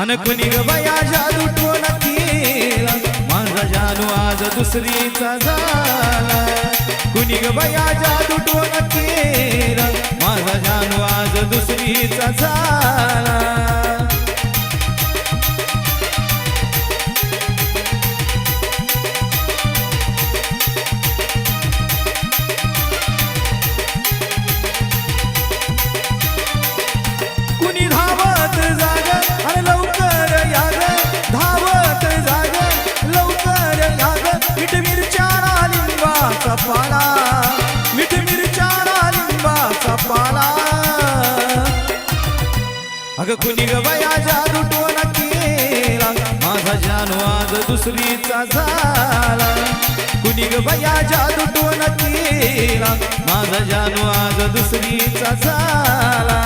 अन कुणी ग बया जादू टोन केला माझा जानू आज दुसरीचा झाला कुणी ग बया जादू टोन केला माझा जानू आज दुसरीचा झाला पाला मीठ मिरच्या लिंबाचा पाला अग कुणी ग बया जादू टोना केला माझा जानू आज दुसरीचा झाला कुणी ग बया जादू टोना केला माझा जानू आज दुसरीचा झाला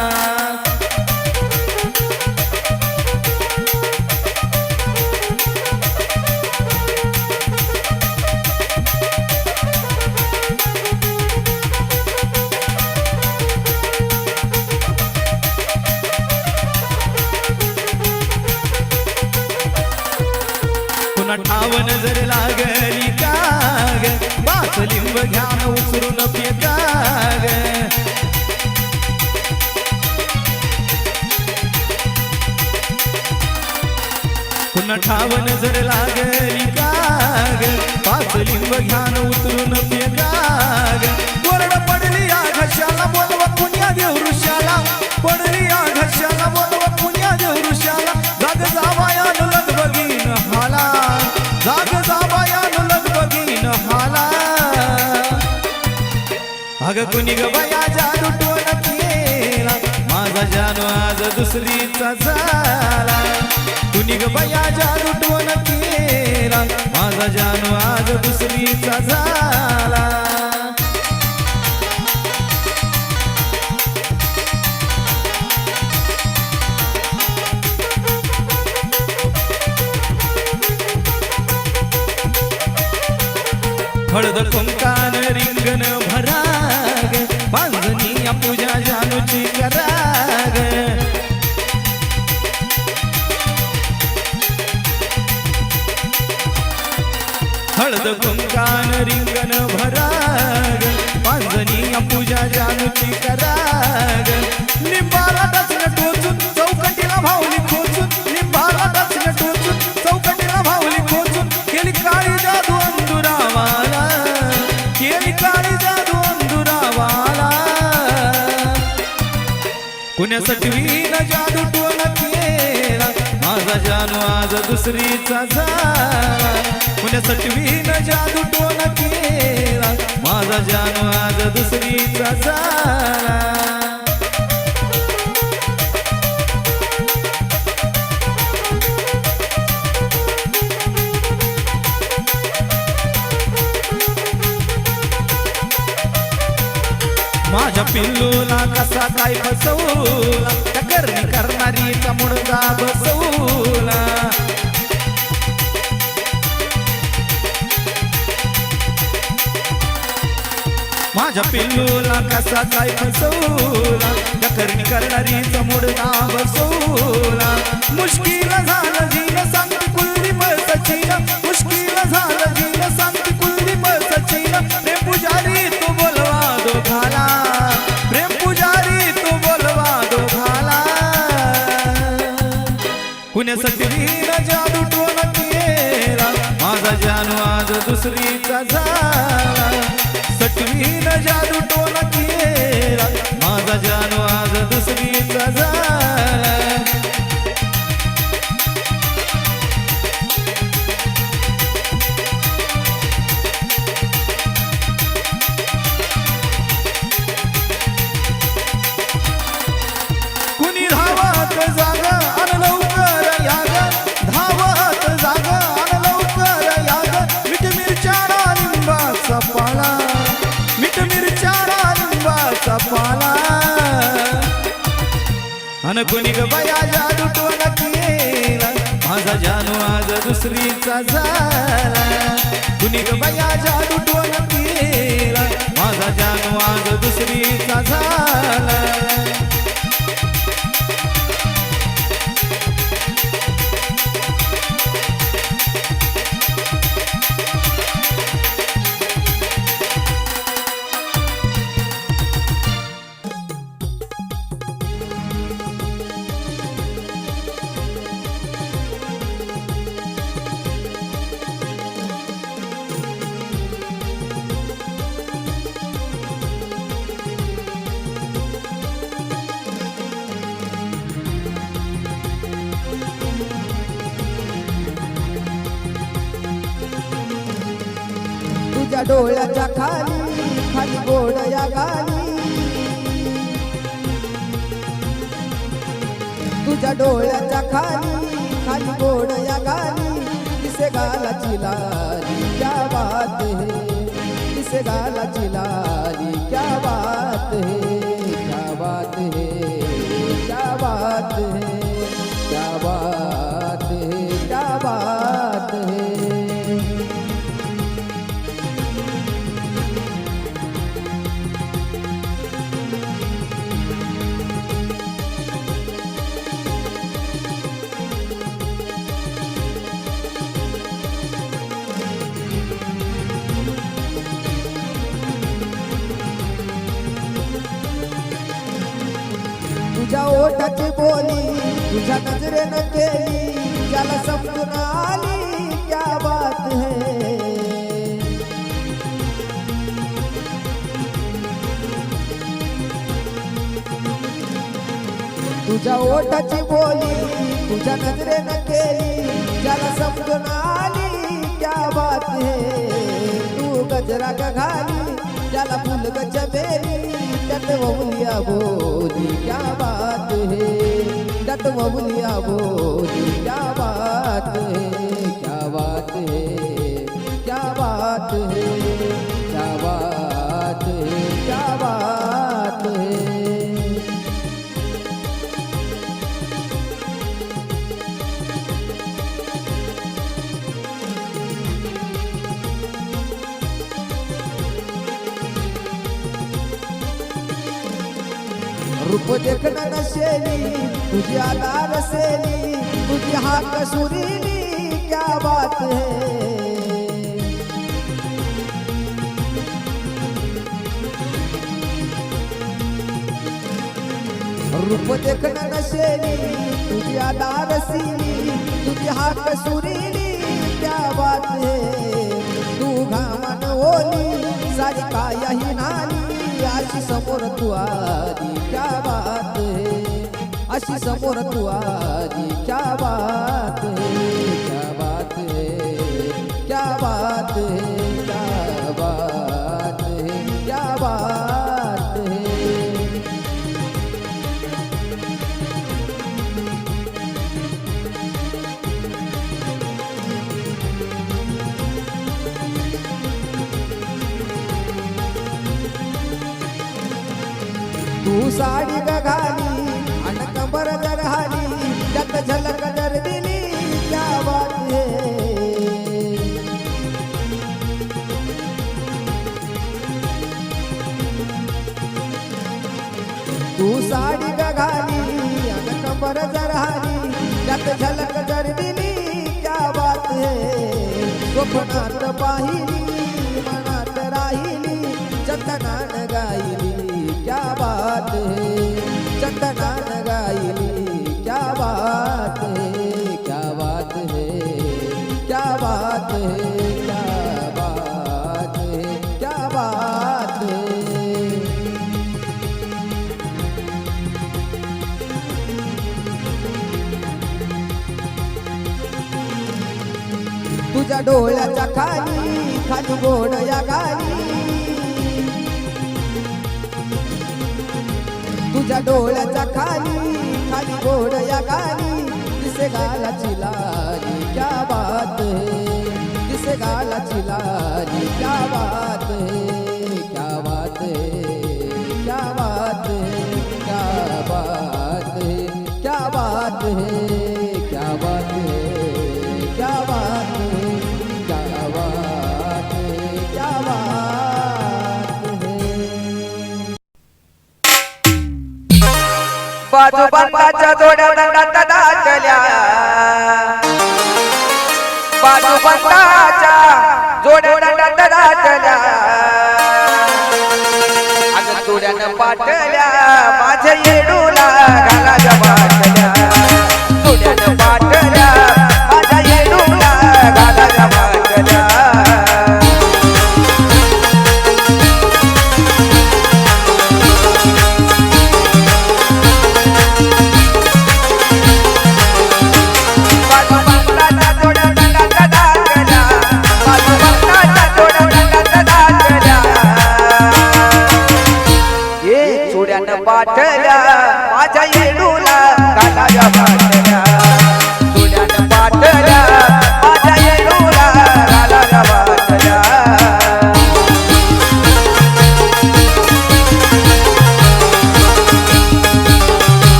ठाव नजर लागली काग बाच लिंब घ्यान उचरून फेकाग पुन्हा ठाव नजर लागली काग बाच लिंब घ्यान उचरून फेकाग वरड पडली या घशाला बोलवा पुण्या देव ऋषाला पडली या घशाला बोलवा पुण्या देव ऋषाला जाग जावायान लग बघीन हाला जाग जावायान लग बघीन हाला अग कुणी ग बया जादू टोन केला माझा जानू आज दुसरीचा झाला कुणी ग बया जादू टोन केला माझा जानू आज दुसरीचा झाला हळद कुंकान रिंगण भराग पांजनी पूजा जानूची कराग हळद कुंकान रिंगण भराग पांजनी पूजा जानूची कराग निंबाला टचन टोचून चौकटीला भावली खोचून निंबाला टचन टोचून चौकटीला भावली खोचून केली काळी जादू अंदुरावाला केली काळी जादू अंदुरावाला कुण्यासाठी न जादू टोला केला माझा जानू आज दुसरीचा झाला कुण्यासाठी न जादू टोला केला माझा जानू आज दुसरीचा झाला माझ्या पिल्लूला कसा काय फसवला त्या करणी करणारीचा मुडदा बसवला माझ्या पिल्लूला कसा काय फसवला त्या करणी करणारीचा मुडदा बसवला मुश्किल झालं जीन सांगती कुलदी सचिन मुश्किल झालं जीन सांगती कुलदी सचिन प्रेम पुजारी तू बोलवा दोघाला प्रेम पुजारी तू बोलवा दोघाला कुण्यासाठी न जादू टोला केला माझा जानू आज दुसरीचा झाला सटवीन जादू टोला केला माझा जानू आज दुसरीचा झाला कुणी धावत जाग अन लवकर याग धावत जाग अन लवकर याग मीठ मिरच्या लिंबाचा पाला मीठ मिरच्या लिंबाचा पाला अन कुणी ग बाया जादू टोला केला माझा जानू आज दुसरीचा झाला कुणी ग बाया जादू टोला केला माझा जानू आज दुसरीचा झाला तुझ्या डोळ्याच्या खाली खाली गोड या गाली तुझ्या डोळ्याच्या खाली खाली गोड या गाली किसे गालाची लाली क्या बात है किसे गालाची लाली क्या बात है क्या बात है क्या बात है क्या बात है क्या बात है तुझ्या ओठाची बोली तुझ्या नजरेनं केली ज्याला समजून आली क्या बात है तुझ्या ओठाची बोली तुझ्या नजरेनं केली ज्याला समजून आली क्या बात है तू गजरा का घाली ज्याला फुल गजबेली जट वबुलिया बोली क्या बात है जट वबुलिया बोली क्या बात है क्या बात है क्या बात है क्या बात है क्या बात है रूप देखण नशेली तुझी आधार सेली तुझी हाक सुरीली क्या बात है रूप देखण नशेली तुझी आधार सीली तुझी हाक सुरीली क्या बात है तू घामन ओली सारी काया ही नाली अशी समोर तू आली क्या बात है अशी समोर तू आली क्या बात है क्या बात है क्या बात है क्या बात है क्या बात है तू साडी घाली अन कंबर जरहाली त्यात झलक दर दिली क्या बात है तू साडी घाली अन कंबर जरहाली त्यात झलक दर दिली क्या बात है स्वप्नात पाहिली मनात राहिली चंदनान गायली क्या बात है चंदनान गायली क्या बात है क्या बात है क्या बात है क्या बात है क्या बात है तुझ्या डोळ्याच्या खाली खाली गोड या गाली तुझ्या डोळ्याच्या खाली खाली गोड या गाली दिसे गालाची लाली क्या बात है दिसे गालाची लाली क्या बात है क्या बात है क्या बात है क्या बात है क्या बात है क्या बात है क्या बात है क्या बात है क्या बात है बाजू बंदाच्या जोड्या दंडात दाटल्या बाजू बंदाच्या जोड्या दंडात दाटल्या अगं जोड्यानं पाटल्या माझ्या येडूला घालाच्या बाटल्या जोड्यानं पाटल्या माझ्या येडूला घालाच्या बाटल्या पाटल्या माझ्या येडूला घालाच्या बाटल्या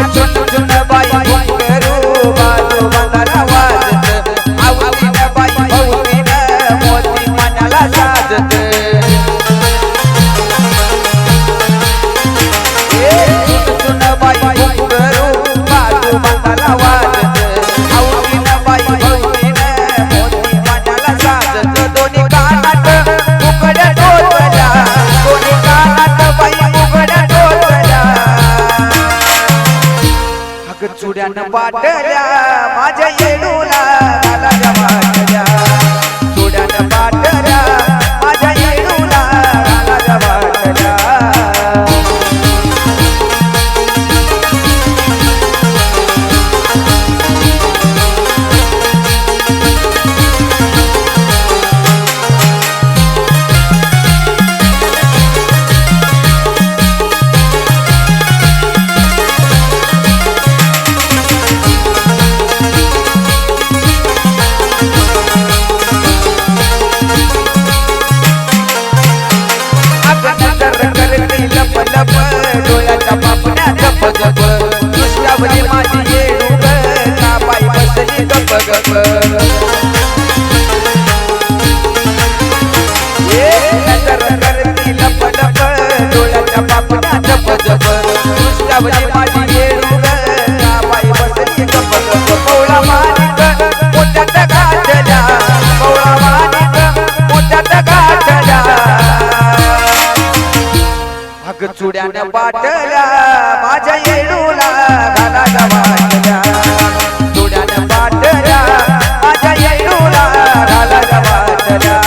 जोड्यानं पाटल्या माझ्या येडूला घालाच्या बाटल्या चुड्यानं पाटल्या माझ्या येडूला घालाच्या बाटल्या चुड्यानं पाटल्या माझ्या येडूला घालाच्या बाटल्या अग चुड्यानं बाटल्या माझ्या येडूला घालायला वाटल्या चुड्यानं बाटल्या माझ्या येडूला घालायला वाटल्या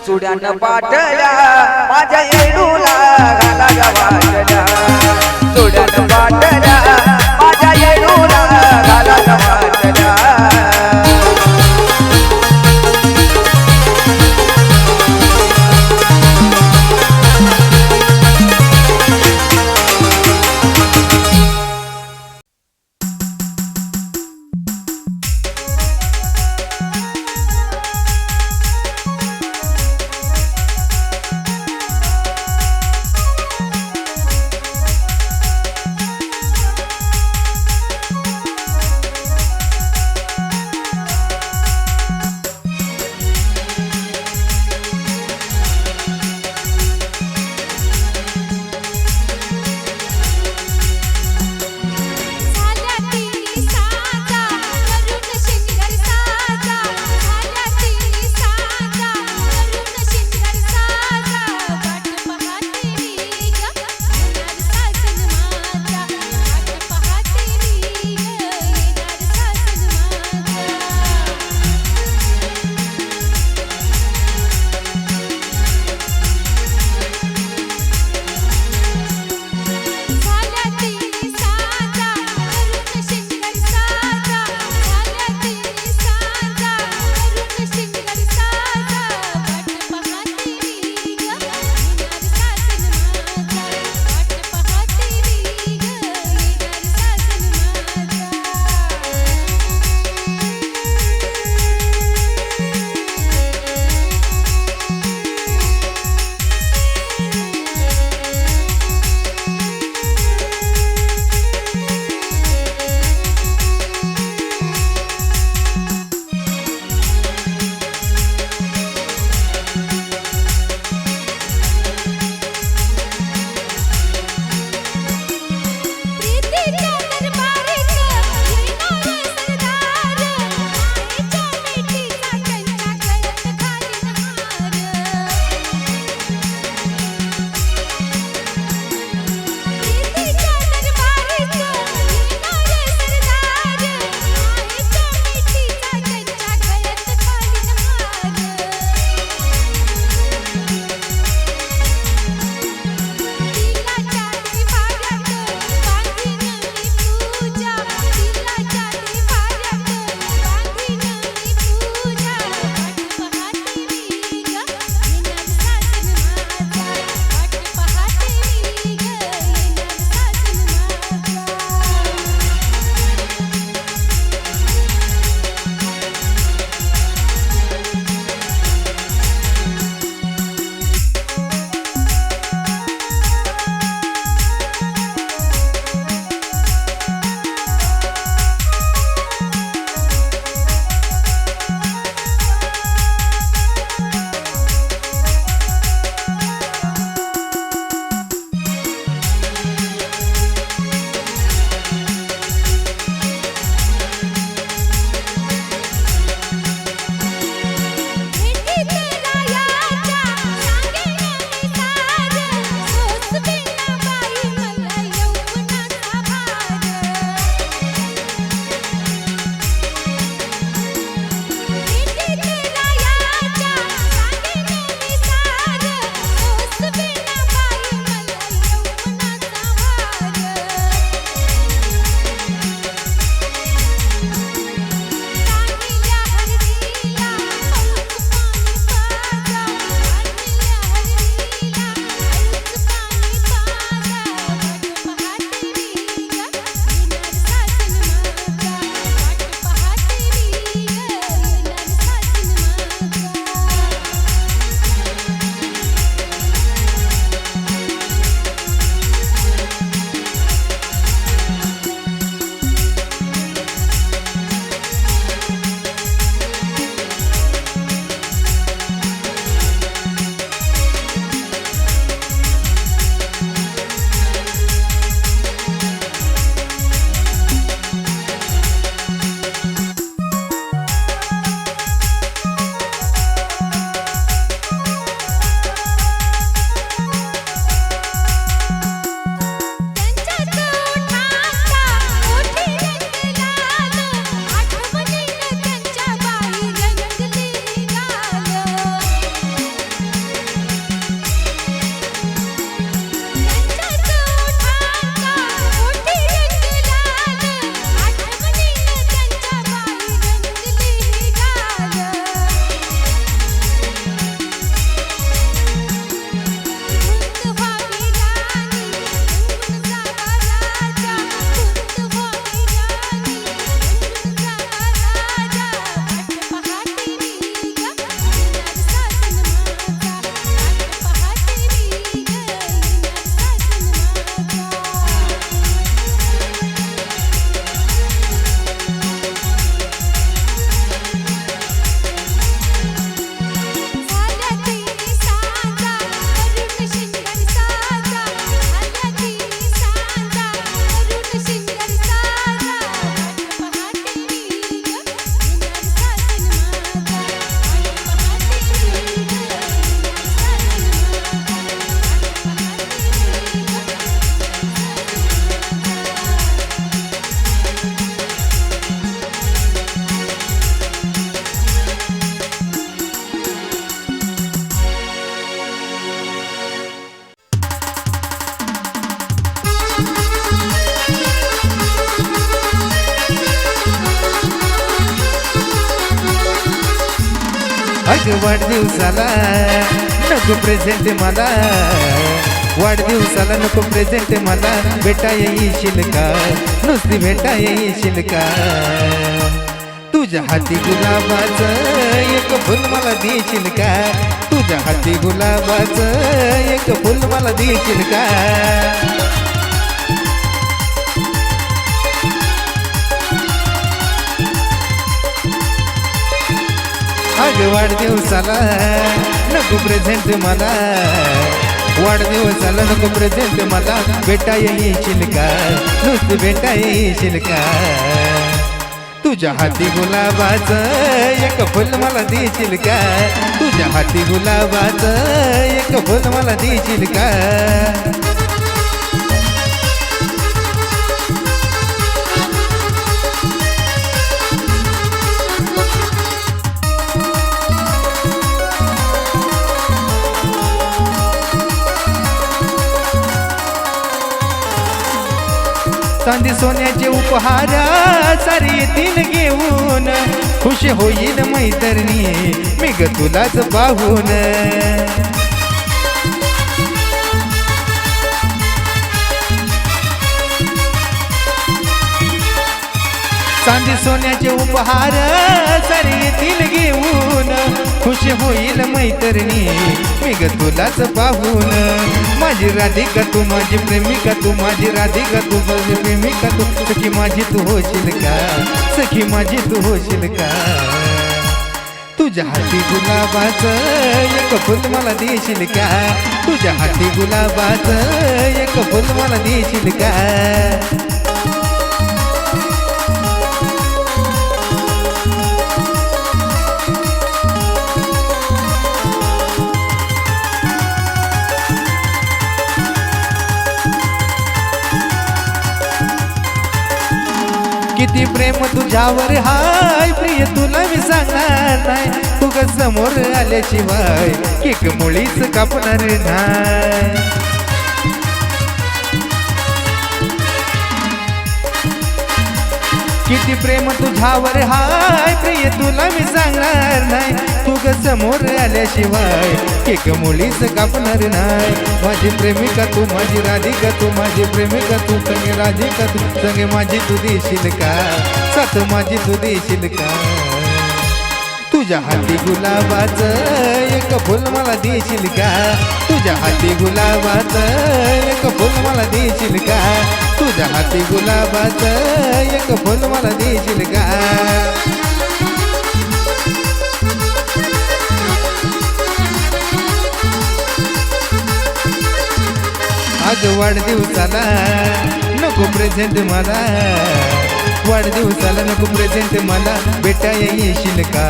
चुड्यानं बाटल्या माझ्या येडूला घालायला वाटल्या चुड्यानं बाटल्या माझ्या येडूला घालायला वाटल्या अगं वाढदिवसाला नको प्रेझेंट मला, वाढदिवसाला नको प्रेझेंट मला, भेटा येशील का, नुसती भेटा येशील का. तुझ्या हाती गुलाबाचं एक फुल मला देशील का, तुझ्या हाती गुलाबाचं एक फुल मला देशील का. अगं वाढदिवसाला नको प्रेझेंट मला, वाढदिवसाला नको प्रेझेंट मला, भेटा येशील का, नुसती भेटा येशील का. तुझ्या हाती गुलाबाचं एक फुल मला देशील का, तुझ्या हाती गुलाबाचं एक फुल मला देशील का. चांदी सोन्याचे उपहार सारे येतील घेऊन, खुश होईल मैत्रिणी मी ग तुलाच पाहून. चांदी सोन्याचे उपहार सारे येतील घेऊन, खुश होईल मैत्रिणी मी ग तुलाच पाहून. माझी राधिका तू माझी प्रेमिका तू, माझी राधिका तू माझी प्रेमिका तू, सखी माझी तू होशील का, सखी माझी तू होशील का. तुझ्या हाती गुलाबाचं एक फुल मला देशील का, तुझ्या हाती गुलाबाचं एक फुल मला देशील का. किती प्रेम तुझ्यावर हाय प्रिय तुला मी सांगणार नाही, तू ग समोर आल्याशिवाय केक मुळीच कापणार नाही. किती प्रेम तुझ्यावर हाय प्रिय तुला मी सांगणार नाही, तू ग समोर आल्याशिवाय केक मुळीच कापणार नाही. माझी प्रेमिका तू माझी राधिका तू, माझी प्रेमिका तू संगे राधिका तू, संगे माझी तू देशील का, साथ माझी तू देशील का. तुझ्या हाती गुलाबाचं एक फुल मला देशील का, तुझ्या हाती गुलाबाचं एक फुल मला देशील का, तुझ्या हाती गुलाबाचं एक फुल मला देशील का. अगं वाढदिवसाला नको प्रेझेंट मला, वाढदिवसाला नको प्रेझेंट मला, भेटा येशील का,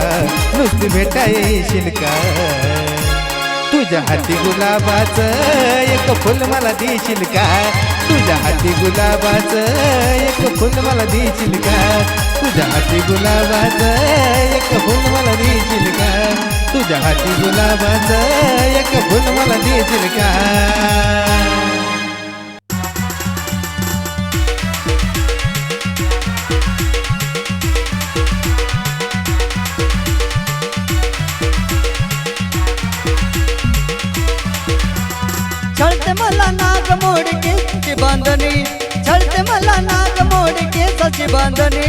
नुसती भेटा येशील का. तुझ्या हाती गुलाबाचं एक फुल मला देशील का, तुझ्या हाती गुलाबाचं एक फुल मला देशील का, तुझ्या हाती गुलाबाचं एक फुल मला देशील का, तुझ्या हाती गुलाबाचं एक फुल मला देशील का. छळते मला नाग मोड केसाची बांधणी, छळते मला नाग मोड केसाची बांधणी.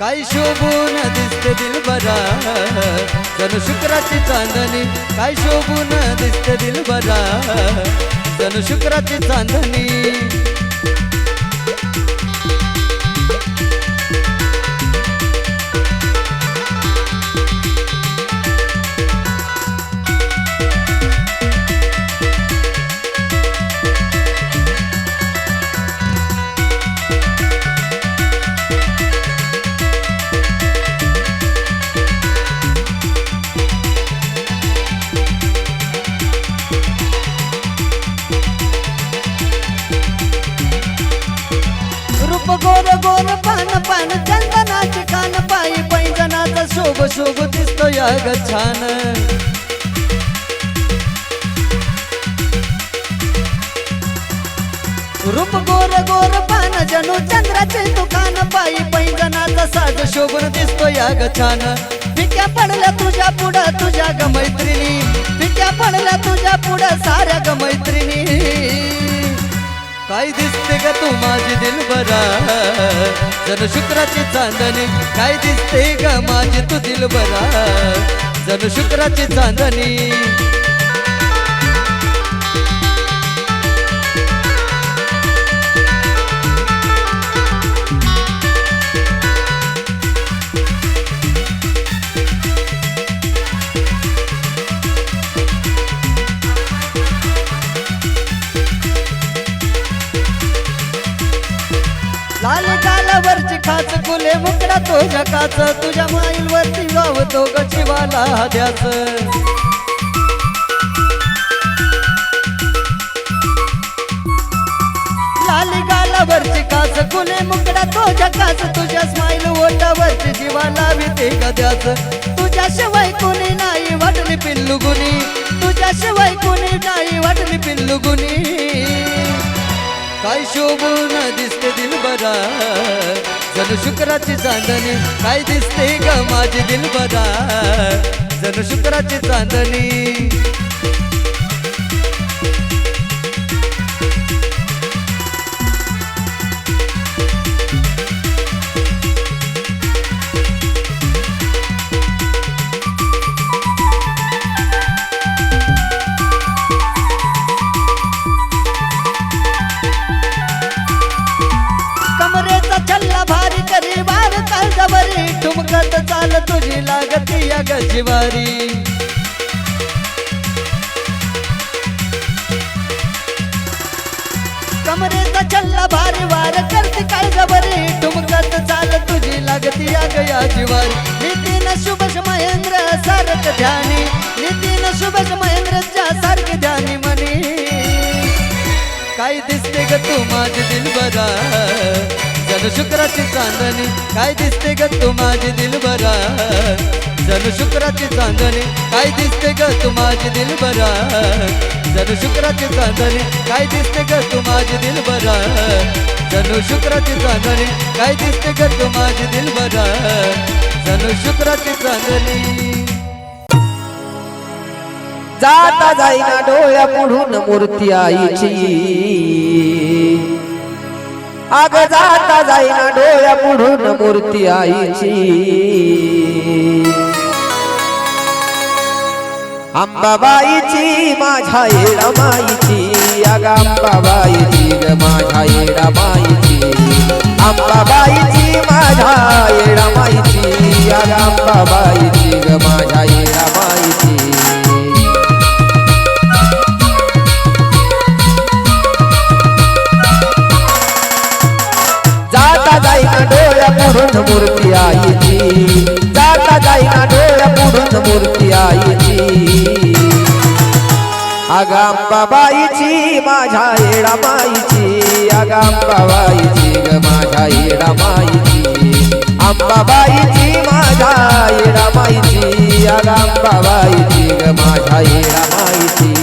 काय शोभून दिसते दिलबरा जणू शुक्राची चांदणी, काय शोभून दिसते दिलबरा जणू शुक्राची चांदणी. गोर गोर पान पान चंदनाची कान, पायी पैंजनाचा शोभ शोभ दिसतो या ग छान. रूप गोर गोर पान जणू चंद्राचे दुकान, पायी पैंजनाचा साज शोभून दिसतो या ग छान. फिक्या फिक्या पडल्या तुझ्या पुढं तुझ्या ग मैत्रिणी फिक्या पडल्या तुझ्या पुढं साऱ्या ग मैत्रिणी काय दिसते ग तू माझी दिलबरा जण शुक्राची चांदणी काय दिसते ग माझी तू दिलबरा जण शुक्राची चांदणी लाल गालावरची खाच फुले मुकडा तो जकाच तुझ्या माईल वरती गावतो ग शिवाला द्याच लाल गालावरची खाच फुले मुकडा तो जकाच तुझ्या स्माईल ओटावरची जीवाला भीते ग द्याच तुझ्याशिवाय कोणी नाही वाटली पिल्लू गुनी तुझ्याशिवाय कोणी नाही वाटली पिल्लू गुनी काय शोभून दिसते दिलबरा जण शुक्राची चांदणी काय दिसते ग माझी दिलबरा जण शुक्राची चांदणी कमरेचा छल्ला भारी करी वार काळजावरी ठुमकत चाल तुझी लागती या गजिवारी कमरेचा छल्ला भारी वार करते काळजावरी ठुमकत चाल तुझी लागती या गया जिवारी नितीन शुभश महेंद्र सारख ध्यानी नितीन शुभश महेंद्रच्या सारखे ध्यानी म्हणी काय दिसते ग तू माझी दिलबरा जण शुक्राची चांदणी काय दिसते ग तू माझी दिलबरा जण शुक्राची चांदणी काय दिसते ग तू माझी दिलबरा जण शुक्राची चांदणी काय दिसते ग तू माझी दिलबरा जण शुक्राची चांदणी काय दिसते ग तू माझी दिलबरा जण शुक्राची चांदणी जाता जाईना डोळ्या पुढून मूर्ती आईची अग जाता जाईना डोळ्या पुढून मूर्ती आईची अंबाबाईची माझ्या येडामाईची अग अंबाबाईची ग माझ्या येडामाईची अंबाबाईची माझ्या येडामाईची अग अंबाबाईची ग माझ्या येडामाईची जाता जाईना डोळ्या पुढून मूर्ती आईची जाता जाईना डोळ्या पुढून मूर्ती आईची अग अंबाबाईची माझ्या येडामाईची अग अंबाबाईची ग माझ्या येडामाईची अंबाबाईची माझ्या येडामाईची अग अंबाबाईची ग माझ्या येडामाईची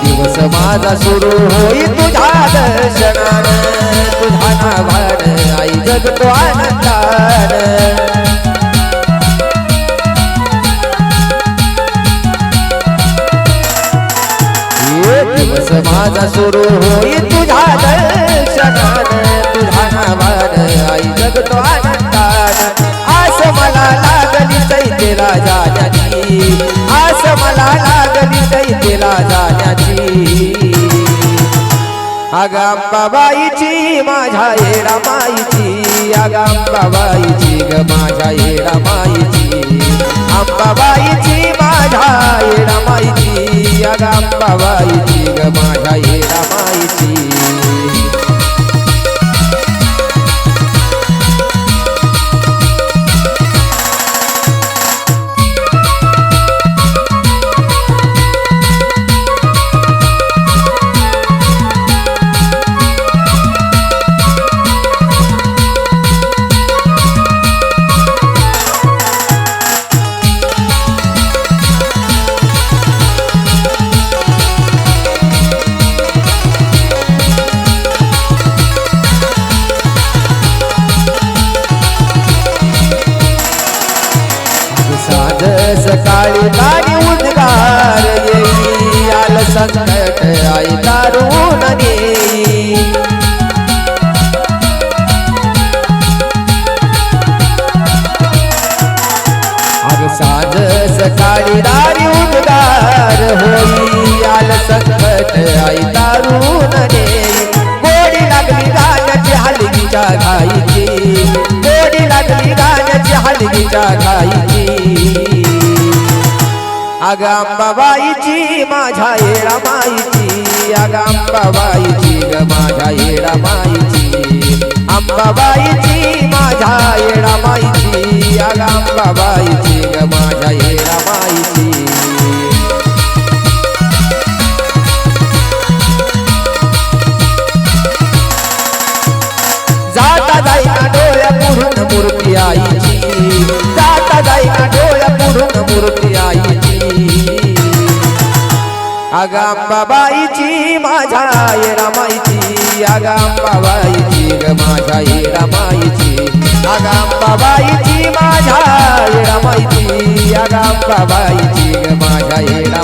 दिवस माझा सुरू होई तुझ्या दर्शनान तुझ्या नावान आई जगतो आनंदान दिवस माझा सुरू होई तुझ्या दर्शनान तुझ्या नावान आई जगतो आनंदान आस मला लागली चैतेला जाण्याची आस मला लागली चैतेला जाण्याची अग अंबाबाईची माझ्या येडामाईची अग अंबाबाईची ग माझ्या येडामाईची अंबाबाईची माझ्या येडामाईची अग अंबाबाईची ग माझ्या येडामाईची ऐकानी उद्गार येई आल संकट आई तारून नेई अग साज सकाळी दारी उद्गार होई आल संकट आई तारून नेई गोडी लागली गाण्याची हलगीच्या घाईची गोडी लागली गाण्याची हलगीच्या घाईची अग अंबाबाईची माझ्या येडा माईची अग अंबाबाईची ग माझ्या येडा माईची अंबाबाईची माझ्या येडा माईची अग अंबाबाईची ग माझ्या येडा माईची जाता जाईना डोळ्या पुढून मूर्ती आईची जाता जाईना डोळ्या पुढून मूर्ती आईची अग अंबाबाईची माझ्या येडा माईची अग अंबाबाईची ग माझ्या येडा माईची अग अंबाबाईची माझ्या येडा माईची अग अंबाबाईची ग माझ्या येडा